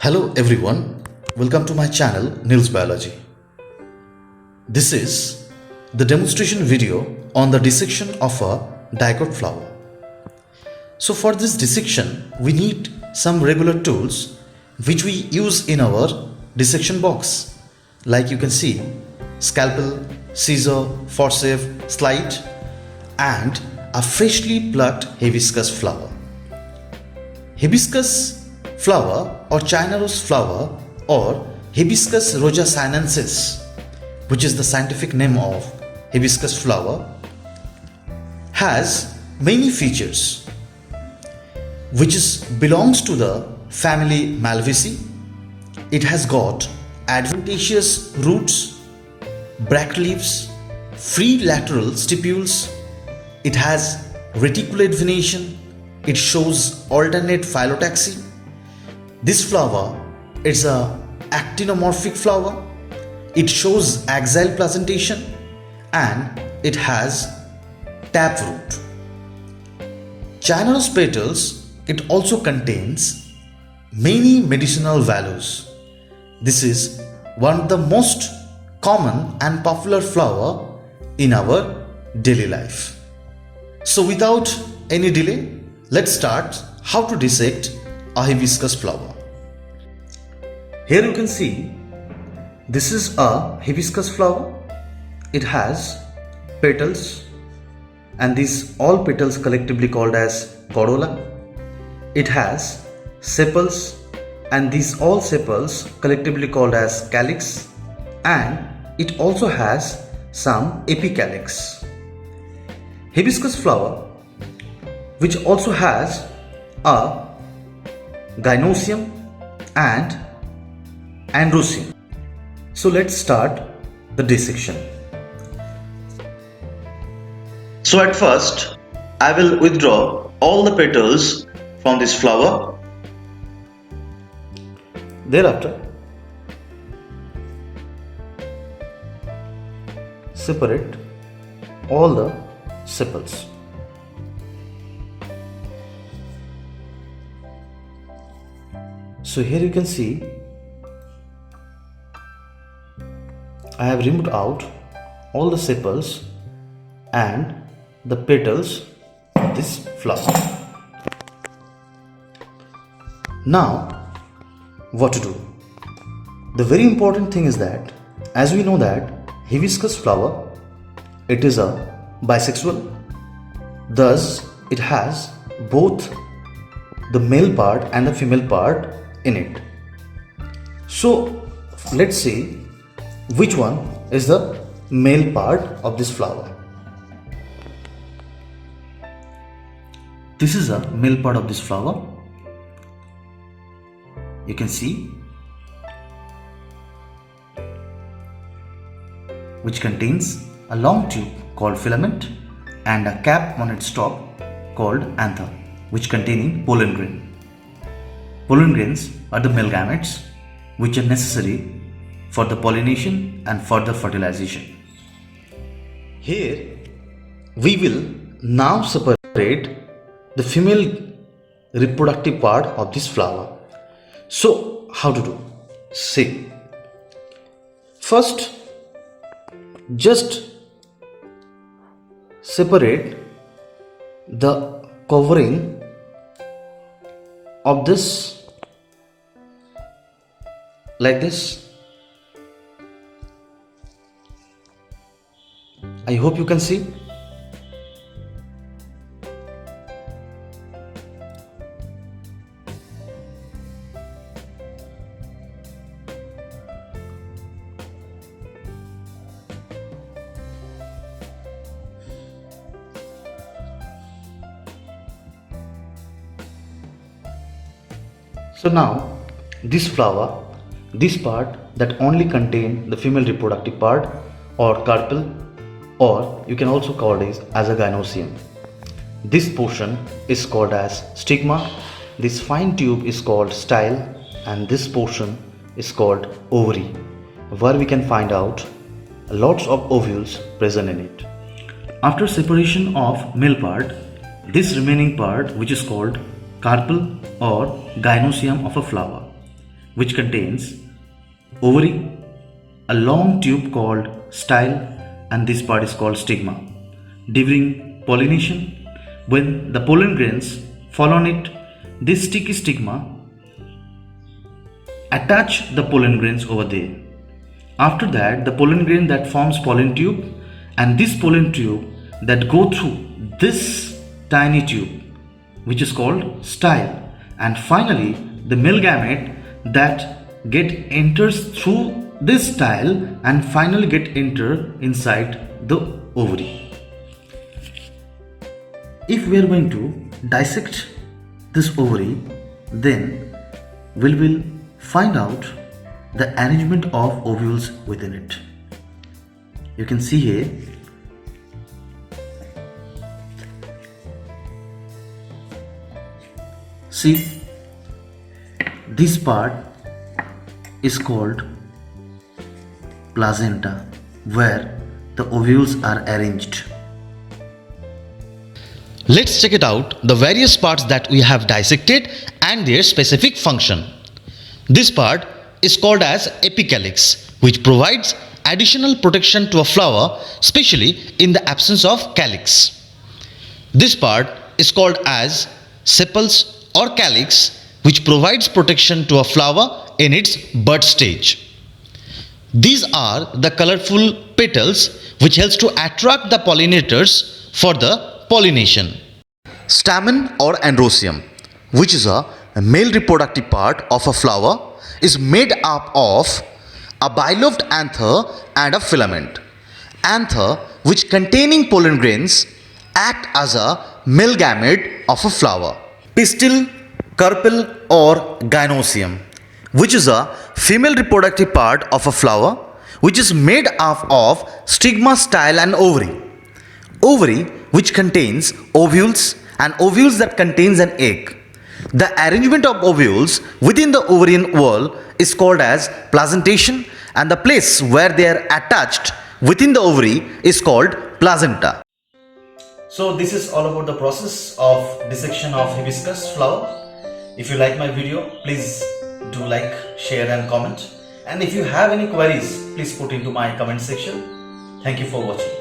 Hello everyone, welcome to my channel Nils Biology. This is the demonstration video on the dissection of a dicot flower. So for this dissection we need some regular tools which we use in our dissection box. Like you can see, scalpel, scissor, forceps, slide and a freshly plucked hibiscus flower. Hibiscus flower or China rose flower or Hibiscus roja sinensis, which is the scientific name of hibiscus flower, has many features which belongs to the family Malvaceae. It has got adventitious roots, bracts leaves, free lateral stipules. It has reticulate venation. It shows alternate phyllotaxy. This flower is a actinomorphic flower. It shows axial placentation and it has taproot. China rose petals, it also contains many medicinal values. This is one of the most common and popular flower in our daily life. So without any delay, let's start how to dissect a hibiscus flower. Here you can see this is a hibiscus flower. It has petals and these all petals collectively called as corolla. It has sepals and these all sepals collectively called as calyx, and it also has some epicalyx. Hibiscus flower which also has a gynosium and androsium. So let's start the dissection. So at first I will withdraw all the petals from this flower. Thereafter separate all the sepals. So here you can see I have removed out all the sepals and the petals of this flower. Now what to do? The very important thing is that as we know that hibiscus flower, it is a bisexual, thus it has both the male part and the female part in it. So let's see which one is the male part of this flower. This is a male part of this flower. You can see, which contains a long tube called filament and a cap on its top called anther, which containing pollen grain. Pollen grains are the male gametes which are necessary for the pollination and further fertilization. Here we will now separate the female reproductive part of this flower. So how to do? See, first just separate the covering of this like this. I hope you can see. So now this flower, this part that only contain the female reproductive part or carpel, or you can also call this as a gynosium. This portion is called as stigma, this fine tube is called style, and this portion is called ovary, where we can find out lots of ovules present in it. After separation of male part, this remaining part, which is called carpel or gynosium of a flower, which contains ovary, a long tube called style, and this part is called stigma. During pollination, when the pollen grains fall on it, this sticky stigma attach the pollen grains over there. After that, the pollen grain that forms pollen tube, and this pollen tube that go through this tiny tube, which is called style, and finally the male gamete that enters through this style and finally get enter inside the ovary. If we are going to dissect this ovary, then we will find out the arrangement of ovules within it. You can see here this part is called placenta, where the ovules are arranged. Let's check it out, the various parts that we have dissected and their specific function. This part is called as apicalyx, which provides additional protection to a flower, especially in the absence of calyx. This part is called as sepals or calyx, which provides protection to a flower in its bud stage. These are the colorful petals which helps to attract the pollinators for the pollination. Stamen or androcium, which is a male reproductive part of a flower, is made up of a bilobed anther and a filament. Anther, which containing pollen grains, act as a male gamete of a flower. Pistil, carpel or gynocium, which is a female reproductive part of a flower, which is made up of stigma, style and ovary. Ovary, which contains ovules, and ovules that contains an egg. The arrangement of ovules within the ovarian wall is called as placentation, and the place where they are attached within the ovary is called placenta. So this is all about the process of dissection of hibiscus flower. If you like my video, please do like, share and comment. And if you have any queries, please put into my comment section. Thank you for watching.